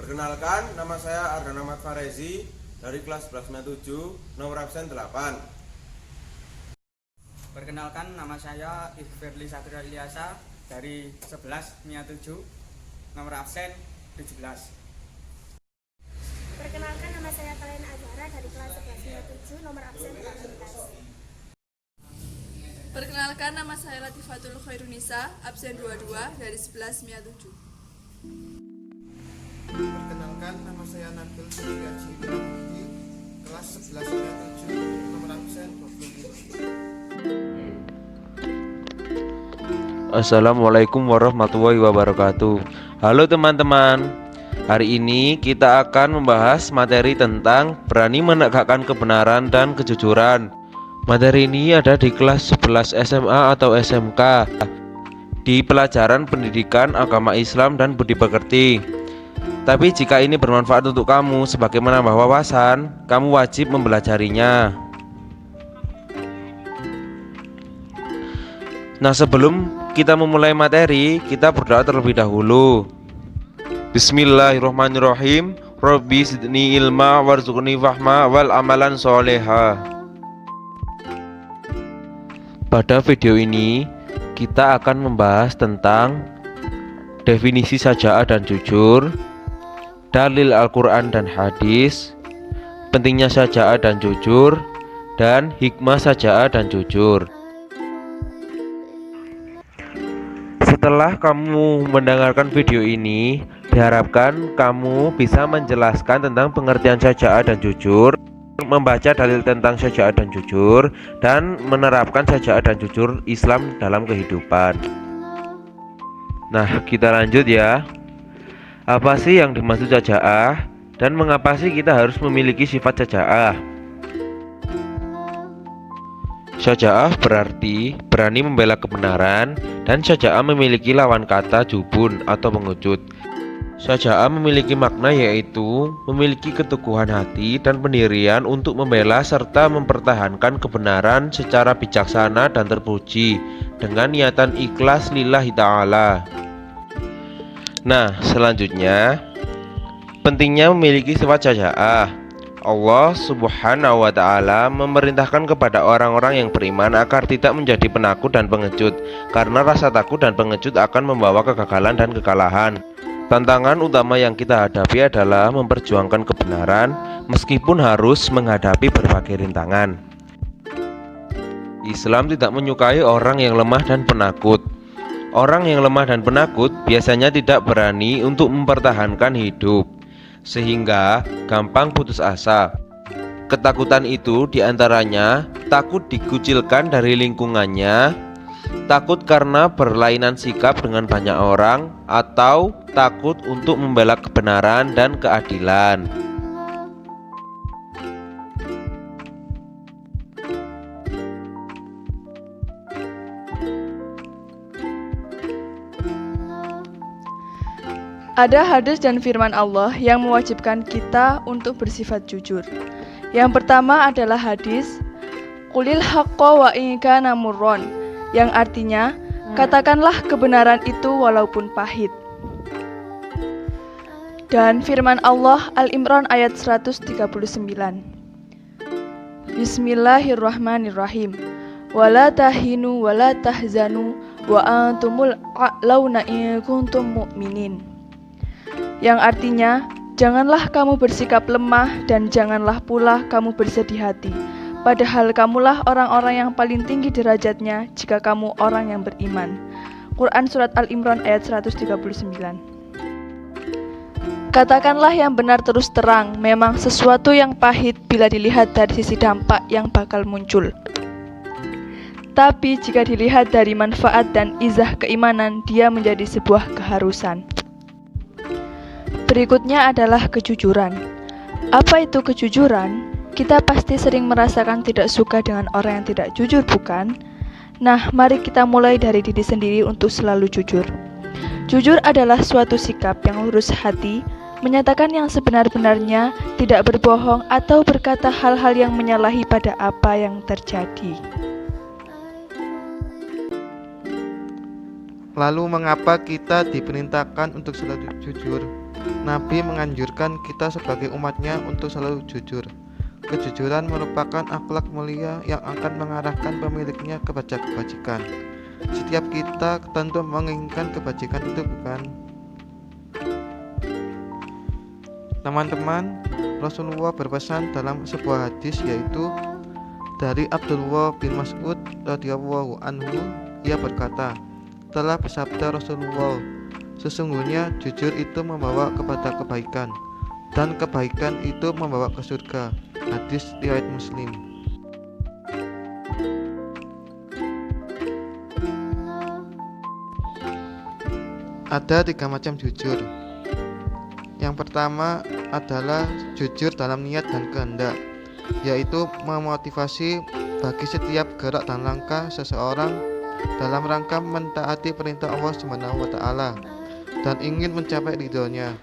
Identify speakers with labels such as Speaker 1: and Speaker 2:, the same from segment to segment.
Speaker 1: Perkenalkan, nama saya Ardan Ahmad Farezi dari kelas 1197, nomor absen 8.
Speaker 2: Perkenalkan, nama saya Ifirli Satrio Ilyasa dari 1197, nomor absen 17.
Speaker 3: Perkenalkan, nama saya Kalena Azhara dari kelas 1197, nomor absen 18.
Speaker 4: Perkenalkan, nama saya Latifatul Khairunisa, absen 22 dari 1197.
Speaker 5: Perkenalkan, nama saya Nabil Suryadi Budi, kelas 1197, nomor absen 25.
Speaker 6: Assalamualaikum warahmatullahi wabarakatuh. Halo teman-teman. Hari ini kita akan membahas materi tentang berani menegakkan kebenaran dan kejujuran. Materi ini ada di kelas 11 SMA atau SMK di pelajaran Pendidikan Agama Islam dan Budi Pekerti. Tapi jika ini bermanfaat untuk kamu sebagai menambah wawasan, kamu wajib mempelajarinya. Nah, sebelum kita memulai materi, kita berdoa terlebih dahulu. Bismillahirrahmanirrahim. Rabbi zidni ilma warzuqni fahma wal amalan sholeha. Pada video ini kita akan membahas tentang definisi syaja'ah dan jujur, dalil Al-Quran dan hadis, pentingnya syaja'ah dan jujur, dan hikmah syaja'ah dan jujur. Setelah kamu mendengarkan video ini, diharapkan kamu bisa menjelaskan tentang pengertian syaja'ah dan jujur, membaca dalil tentang syaja'ah dan jujur, dan menerapkan syaja'ah dan jujur Islam dalam kehidupan. Nah, kita lanjut ya. Apa sih yang dimaksud syaja'ah, dan mengapa sih kita harus memiliki sifat syaja'ah? Syaja'ah berarti berani membela kebenaran, dan syaja'ah memiliki lawan kata jubun atau pengecut. Syaja'ah memiliki makna yaitu memiliki keteguhan hati dan pendirian untuk membela serta mempertahankan kebenaran secara bijaksana dan terpuji dengan niatan ikhlas lillahi ta'ala. Nah, selanjutnya pentingnya memiliki sifat syaja'ah. Allah Subhanahu wa ta'ala memerintahkan kepada orang-orang yang beriman agar tidak menjadi penakut dan pengecut, karena rasa takut dan pengecut akan membawa kegagalan dan kekalahan. Tantangan utama yang kita hadapi adalah memperjuangkan kebenaran meskipun harus menghadapi berbagai rintangan. Islam tidak menyukai orang yang lemah dan penakut. Orang yang lemah dan penakut biasanya tidak berani untuk mempertahankan hidup, sehingga gampang putus asa. Ketakutan itu diantaranya takut dikucilkan dari lingkungannya, takut karena berlainan sikap dengan banyak orang, atau takut untuk membela kebenaran dan keadilan.
Speaker 4: Ada hadis dan firman Allah yang mewajibkan kita untuk bersifat jujur. Yang pertama adalah hadis Qulil haqqo wa in kana murron, yang artinya katakanlah kebenaran itu walaupun pahit. Dan firman Allah Al-Imran ayat 139. Bismillahirrahmanirrahim. Wala tahinu wala tahzanu wa antumul a'launa in kuntum mu'minin. Yang artinya, janganlah kamu bersikap lemah dan janganlah pula kamu bersedih hati, padahal kamulah orang-orang yang paling tinggi derajatnya jika kamu orang yang beriman. Quran Surat Al-Imran ayat 139. Katakanlah yang benar terus terang, memang sesuatu yang pahit bila dilihat dari sisi dampak yang bakal muncul. Tapi jika dilihat dari manfaat dan izah keimanan, dia menjadi sebuah keharusan. Berikutnya adalah kejujuran. Apa itu kejujuran? Kita pasti sering merasakan tidak suka dengan orang yang tidak jujur, bukan? Nah, mari kita mulai dari diri sendiri untuk selalu jujur. Jujur adalah suatu sikap yang lurus hati, menyatakan yang sebenar-benarnya, tidak berbohong atau berkata hal-hal yang menyalahi pada apa yang terjadi.
Speaker 5: Lalu mengapa kita diperintahkan untuk selalu jujur? Nabi menganjurkan kita sebagai umatnya untuk selalu jujur. Kejujuran merupakan akhlak mulia yang akan mengarahkan pemiliknya kepada kebajikan. Setiap kita tentu menginginkan kebajikan itu, bukan? Teman-teman, Rasulullah berpesan dalam sebuah hadis, yaitu dari Abdullah bin Mas'ud radhiyallahu anhu. Ia berkata, telah bersabda Rasulullah, sesungguhnya jujur itu membawa kepada kebaikan, dan kebaikan itu membawa ke surga. Hadis riwayat Muslim. Ada 3 macam jujur. Yang pertama adalah jujur dalam niat dan kehendak, yaitu memotivasi bagi setiap gerak dan langkah seseorang dalam rangka mentaati perintah Allah SWT dan ingin mencapai ridhonya.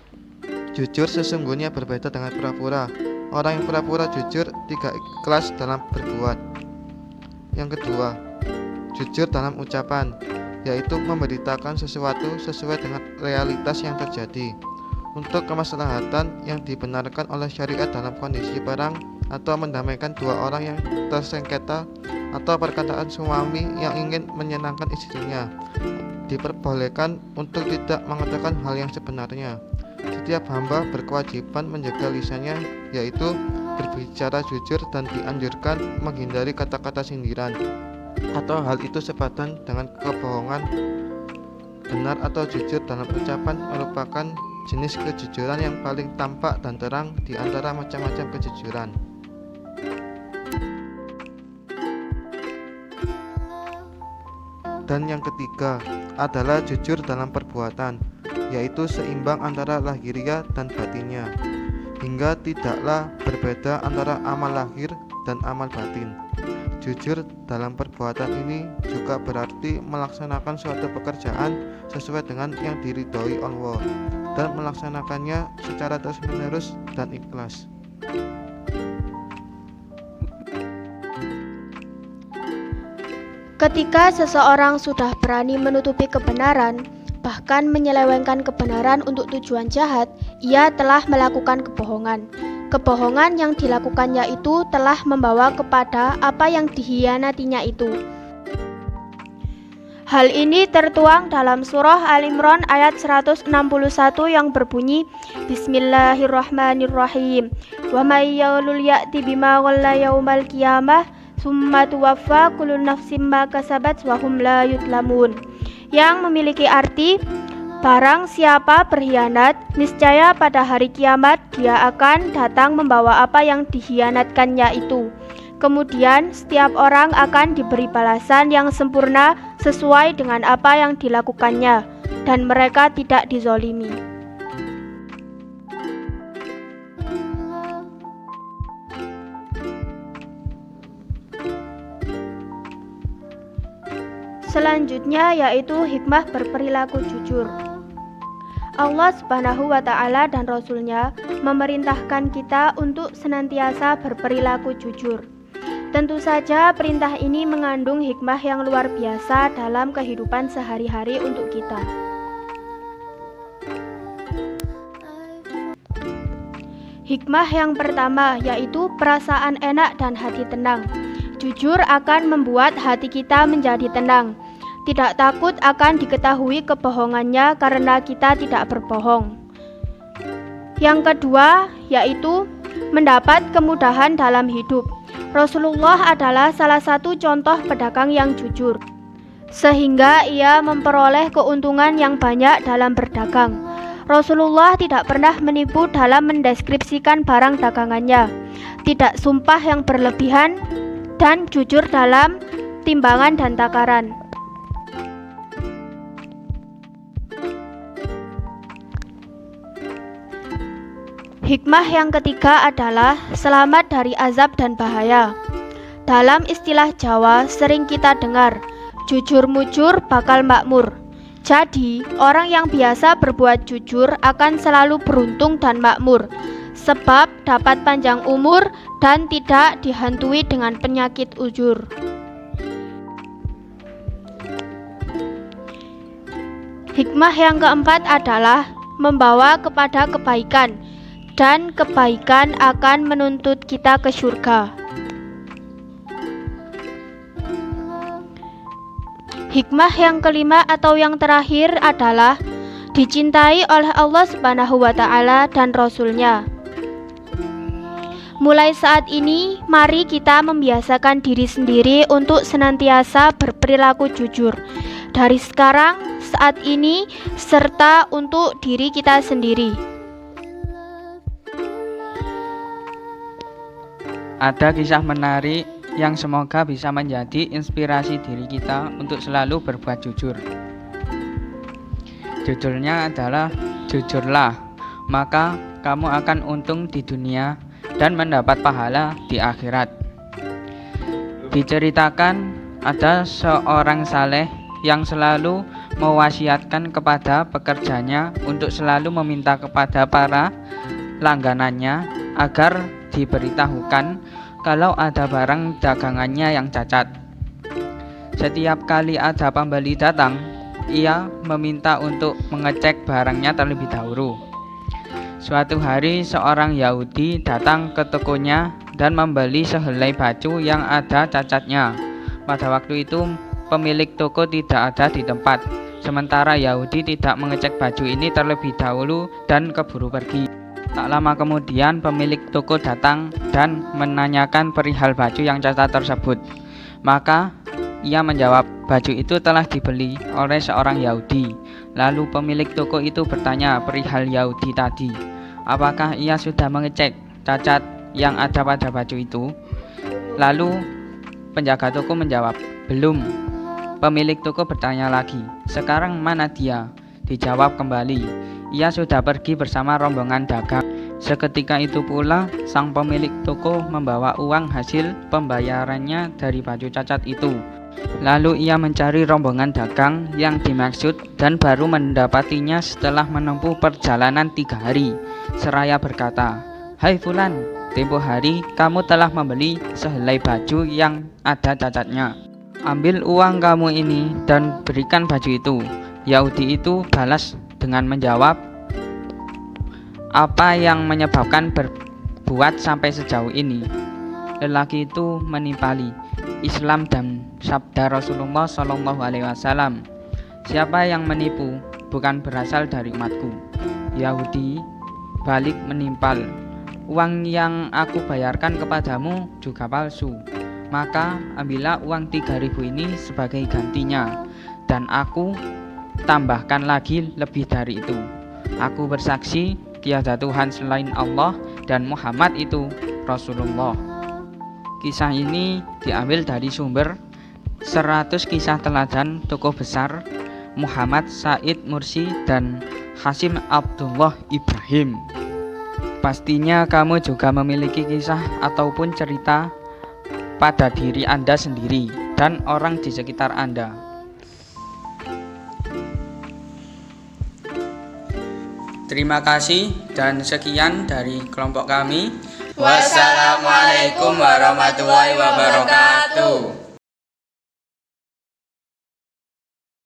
Speaker 5: Jujur sesungguhnya berbeda dengan pura-pura. Orang yang pura-pura jujur tidak ikhlas dalam berbuat. Yang kedua, jujur dalam ucapan, yaitu memberitakan sesuatu sesuai dengan realitas yang terjadi untuk kemaslahatan yang dibenarkan oleh syariat dalam kondisi perang, atau mendamaikan 2 orang yang tersengketa, atau perkataan suami yang ingin menyenangkan istrinya. Diperbolehkan untuk tidak mengatakan hal yang sebenarnya. Setiap hamba berkewajiban menjaga lisannya, yaitu berbicara jujur, dan dianjurkan menghindari kata-kata sindiran atau hal itu sepadan dengan kebohongan. Benar atau jujur dalam ucapan merupakan jenis kejujuran yang paling tampak dan terang di antara macam-macam kejujuran. Dan yang ketiga adalah jujur dalam perbuatan, yaitu seimbang antara lahiriah dan batinnya, hingga tidaklah berbeda antara amal lahir dan amal batin. Jujur dalam perbuatan ini juga berarti melaksanakan suatu pekerjaan sesuai dengan yang diridhoi Allah dan melaksanakannya secara terus-menerus dan ikhlas.
Speaker 3: Ketika seseorang sudah berani menutupi kebenaran, bahkan menyelewengkan kebenaran untuk tujuan jahat, ia telah melakukan kebohongan. Kebohongan yang dilakukannya itu telah membawa kepada apa yang dikhianatinya itu. Hal ini tertuang dalam surah Al-Imran ayat 161 yang berbunyi, Bismillahirrahmanirrahim. Wa may yaghlul ya'ti bima ghalla yaumal qiyamah summa tuwaffa kullu nafsin ma kasabat wa hum la yudlamun. Yang memiliki arti, barang siapa berkhianat, niscaya pada hari kiamat dia akan datang membawa apa yang dikhianatkannya itu. Kemudian setiap orang akan diberi balasan yang sempurna sesuai dengan apa yang dilakukannya, dan mereka tidak dizolimi. Selanjutnya yaitu hikmah berperilaku jujur. Allah Subhanahu wa Ta'ala dan Rasul-Nya memerintahkan kita untuk senantiasa berperilaku jujur. Tentu saja perintah ini mengandung hikmah yang luar biasa dalam kehidupan sehari-hari untuk kita. Hikmah yang pertama yaitu perasaan enak dan hati tenang. Jujur akan membuat hati kita menjadi tenang. Tidak takut akan diketahui kebohongannya karena kita tidak berbohong. Yang kedua yaitu mendapat kemudahan dalam hidup. Rasulullah adalah salah satu contoh pedagang yang jujur, sehingga ia memperoleh keuntungan yang banyak dalam berdagang. Rasulullah tidak pernah menipu dalam mendeskripsikan barang dagangannya, tidak sumpah yang berlebihan, dan jujur dalam timbangan dan takaran. Hikmah yang ketiga adalah selamat dari azab dan bahaya. Dalam istilah Jawa sering kita dengar, jujur mujur bakal makmur. Jadi, orang yang biasa berbuat jujur akan selalu beruntung dan makmur, sebab dapat panjang umur dan tidak dihantui dengan penyakit ujur. Hikmah yang keempat adalah membawa kepada kebaikan, dan kebaikan akan menuntut kita ke surga. Hikmah yang kelima atau yang terakhir adalah dicintai oleh Allah Subhanahu wa Ta'ala dan Rasul-Nya. Mulai saat ini, mari kita membiasakan diri sendiri untuk senantiasa berperilaku jujur. Dari sekarang, saat ini, serta untuk diri kita sendiri.
Speaker 2: Ada kisah menarik yang semoga bisa menjadi inspirasi diri kita untuk selalu berbuat jujur. Judulnya adalah "Jujurlah, maka kamu akan untung di dunia dan mendapat pahala di akhirat." Diceritakan ada seorang saleh yang selalu mewasiatkan kepada pekerjanya untuk selalu meminta kepada para langganannya agar diberitahukan kalau ada barang dagangannya yang cacat. Setiap kali ada pembeli datang, ia meminta untuk mengecek barangnya terlebih dahulu. Suatu hari seorang Yahudi datang ke tokonya dan membeli sehelai baju yang ada cacatnya. Pada waktu itu pemilik toko tidak ada di tempat, sementara Yahudi tidak mengecek baju ini terlebih dahulu dan keburu pergi. Tak lama kemudian pemilik toko datang dan menanyakan perihal baju yang cacat tersebut. Maka ia menjawab baju itu telah dibeli oleh seorang Yahudi. Lalu pemilik toko itu bertanya perihal Yahudi tadi, apakah ia sudah mengecek cacat yang ada pada baju itu? Lalu penjaga toko menjawab, belum. Pemilik toko bertanya lagi, sekarang mana dia? Dijawab kembali, ia sudah pergi bersama rombongan dagang. Seketika itu pula sang pemilik toko membawa uang hasil pembayarannya dari baju cacat itu. Lalu ia mencari rombongan dagang yang dimaksud dan baru mendapatinya setelah menempuh perjalanan 3 hari. Seraya berkata, "Hai Fulan, tempo hari kamu telah membeli sehelai baju yang ada cacatnya. Ambil uang kamu ini dan berikan baju itu." Yahudi itu balas dengan menjawab, "Apa yang menyebabkan berbuat sampai sejauh ini?" Lelaki itu menimpali, "Islam dan sabda Rasulullah SAW. Siapa yang menipu bukan berasal dari umatku." Yahudi balik menimpal, "Uang yang aku bayarkan kepadamu juga palsu. Maka ambillah uang 3.000 ini sebagai gantinya, dan aku tambahkan lagi lebih dari itu. Aku bersaksi tiada Tuhan selain Allah dan Muhammad itu Rasulullah." Kisah ini diambil dari sumber 100 Kisah Teladan Tokoh Besar Muhammad Said Mursi dan Hasim Abdullah Ibrahim. Pastinya kamu juga memiliki kisah ataupun cerita pada diri Anda sendiri dan orang di sekitar Anda. Terima kasih dan sekian dari kelompok kami.
Speaker 7: Wassalamualaikum warahmatullahi wabarakatuh.